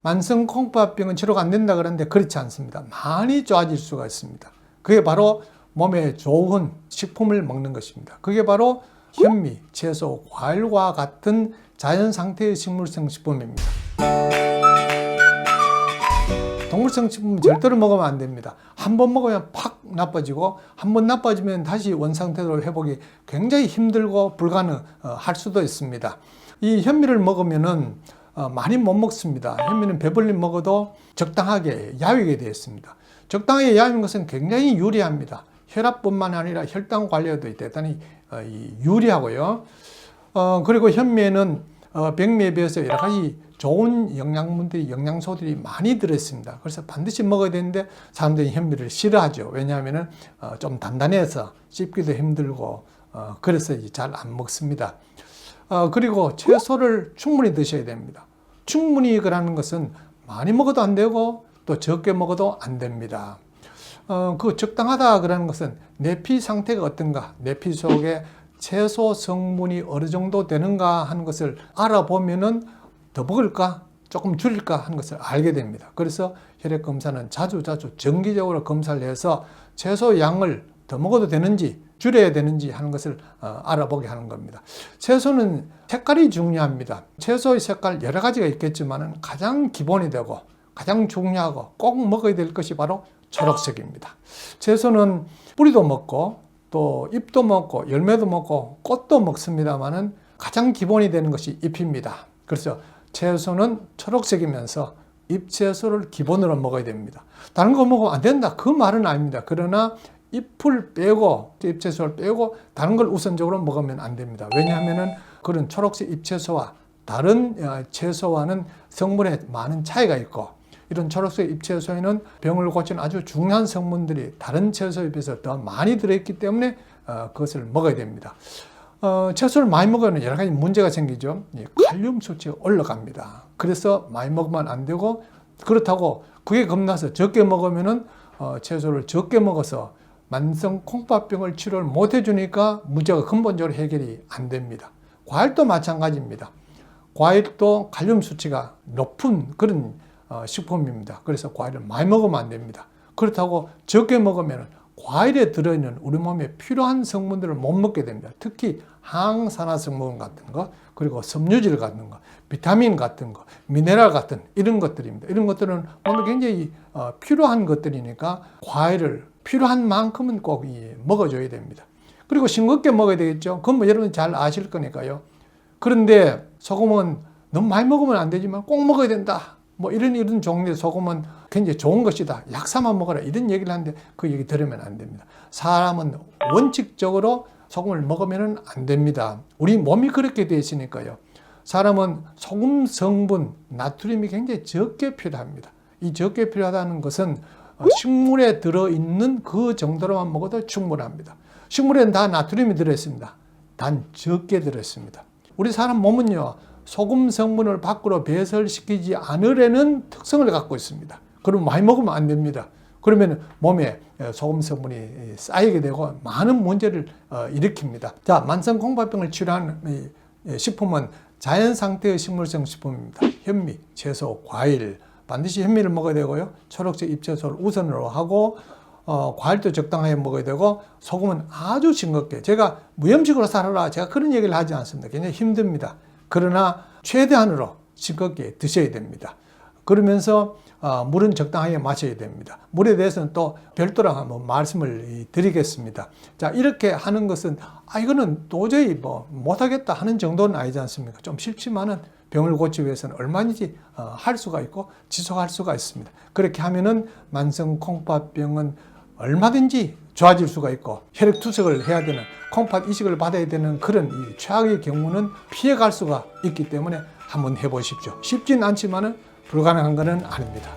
만성 콩팥병은 치료가 안 된다 그러는데 그렇지 않습니다. 많이 좋아질 수가 있습니다. 그게 바로 몸에 좋은 식품을 먹는 것입니다. 그게 바로 현미, 채소, 과일과 같은 자연 상태의 식물성 식품입니다. 동물성 식품은 절대로 먹으면 안 됩니다. 한 번 먹으면 팍 나빠지고 한 번 나빠지면 다시 원상태로 회복이 굉장히 힘들고 불가능할 수도 있습니다. 이 현미를 먹으면은 많이 못 먹습니다. 현미는 배불리 먹어도 적당하게 야위게 되어 있습니다. 적당하게 야위는 것은 굉장히 유리합니다. 혈압뿐만 아니라 혈당 관리에도 대단히 유리하고요. 그리고 현미에는 백미에 비해서 여러 가지 좋은 영양소들이 많이 들어있습니다. 그래서 반드시 먹어야 되는데 사람들이 현미를 싫어하죠. 왜냐하면 좀 단단해서 씹기도 힘들고 그래서 잘 안 먹습니다. 그리고 채소를 충분히 드셔야 됩니다. 충분히 그라는 것은 많이 먹어도 안 되고 또 적게 먹어도 안 됩니다. 그 적당하다 그라는 것은 내피 상태가 어떤가, 내피 속에 채소 성분이 어느 정도 되는가 하는 것을 알아보면은 더 먹을까 조금 줄일까 하는 것을 알게 됩니다. 그래서 혈액 검사는 자주 정기적으로 검사를 해서 채소 양을 더 먹어도 되는지 줄여야 되는지 하는 것을 알아보게 하는 겁니다. 채소는 색깔이 중요합니다. 채소의 색깔 여러 가지가 있겠지만 가장 기본이 되고 가장 중요하고 꼭 먹어야 될 것이 바로 초록색입니다. 채소는 뿌리도 먹고 또 잎도 먹고 열매도 먹고 꽃도 먹습니다만은 가장 기본이 되는 것이 잎입니다. 그래서 채소는 초록색이면서 잎채소를 기본으로 먹어야 됩니다. 다른 거 먹으면 안 된다 그 말은 아닙니다. 그러나 잎을 빼고 잎채소를 빼고 다른 걸 우선적으로 먹으면 안 됩니다. 왜냐하면 그런 초록색 잎채소와 다른 채소와는 성분에 많은 차이가 있고 이런 초록색 잎채소에는 병을 고치는 아주 중요한 성분들이 다른 채소에 비해서 더 많이 들어있기 때문에 그것을 먹어야 됩니다. 채소를 많이 먹으면 여러 가지 문제가 생기죠. 칼륨 수치가 올라갑니다. 그래서 많이 먹으면 안 되고 그렇다고 그게 겁나서 적게 먹으면은 채소를 적게 먹어서 만성 콩팥병을 치료를 못 해주니까 문제가 근본적으로 해결이 안 됩니다. 과일도 마찬가지입니다. 과일도 칼륨 수치가 높은 그런 식품입니다. 그래서 과일을 많이 먹으면 안 됩니다. 그렇다고 적게 먹으면 과일에 들어있는 우리 몸에 필요한 성분들을 못 먹게 됩니다. 특히 항산화 성분 같은 거, 그리고 섬유질 같은 거, 비타민 같은 거, 미네랄 같은 이런 것들입니다. 이런 것들은 몸에 굉장히 필요한 것들이니까 과일을 필요한 만큼은 꼭 먹어줘야 됩니다. 그리고 싱겁게 먹어야 되겠죠. 그건 뭐 여러분 잘 아실 거니까요. 그런데 소금은 너무 많이 먹으면 안 되지만 꼭 먹어야 된다. 뭐 이런 종류의 소금은 굉장히 좋은 것이다. 약 삼아 먹어라. 이런 얘기를 하는데 그 얘기 들으면 안 됩니다. 사람은 원칙적으로 소금을 먹으면 안 됩니다. 우리 몸이 그렇게 되어 있으니까요. 사람은 소금 성분, 나트륨이 굉장히 적게 필요합니다. 이 적게 필요하다는 것은 식물에 들어있는 그 정도로만 먹어도 충분합니다. 식물에는 다 나트륨이 들어있습니다. 단 적게 들어있습니다. 우리 사람 몸은요. 소금 성분을 밖으로 배설시키지 않으려는 특성을 갖고 있습니다. 그럼 많이 먹으면 안 됩니다. 그러면 몸에 소금 성분이 쌓이게 되고 많은 문제를 일으킵니다. 자, 만성 콩팥병을 치료하는 식품은 자연 상태의 식물성 식품입니다. 현미, 채소, 과일, 반드시 현미를 먹어야 되고요. 초록색 잎채소를 우선으로 하고 과일도 적당하게 먹어야 되고 소금은 아주 싱겁게 제가 무염식으로 살아라 제가 그런 얘기를 하지 않습니다. 굉장히 힘듭니다. 그러나 최대한으로 싱겁게 드셔야 됩니다. 그러면서 물은 적당하게 마셔야 됩니다. 물에 대해서는 또 별도로 한번 말씀을 드리겠습니다. 자, 이렇게 하는 것은 이거는 도저히 뭐 못하겠다 하는 정도는 아니지 않습니까? 좀 싫지만은 병을 고치기 위해서는 얼마든지 할 수가 있고 지속할 수가 있습니다. 그렇게 하면은 만성 콩팥병은 얼마든지 좋아질 수가 있고 혈액 투석을 해야 되는 콩팥 이식을 받아야 되는 그런 이 최악의 경우는 피해갈 수가 있기 때문에 한번 해보십시오. 쉽진 않지만은 불가능한 것은 아닙니다.